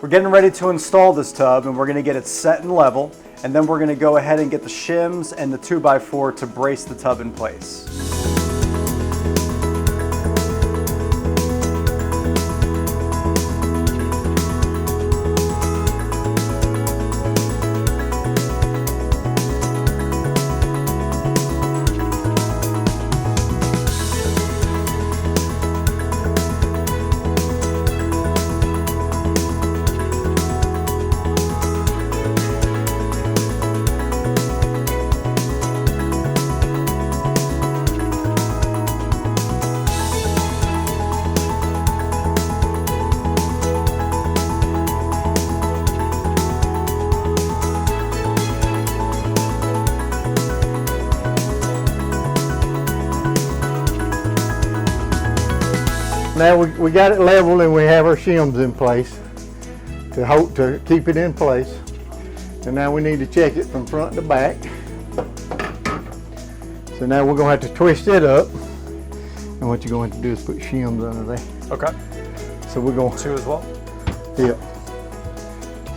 We're getting ready to install this tub, and we're going to get it set and level, and then we're going to go ahead and get the shims and the 2x4 to brace the tub in place. Now we got it level and we have our shims in place to keep it in place. And now we need to check it from front to back. So now we're gonna have to twist it up. And what you're going to do is put shims under there. Okay. So we're going 2 as well? Yep.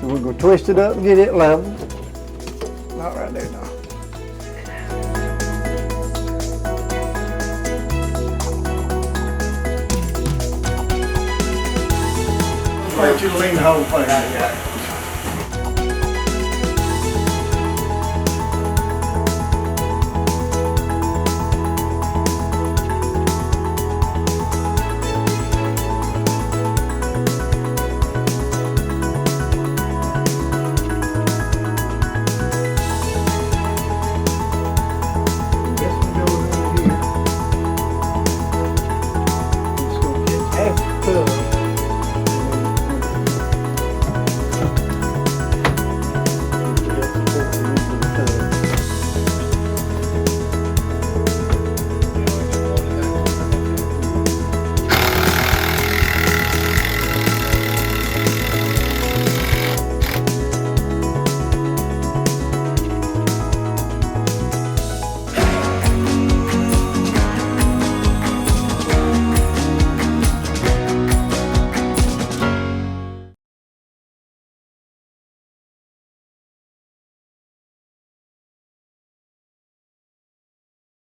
So we're gonna twist it up and get it level. Not right there now. Let you lean the whole thing.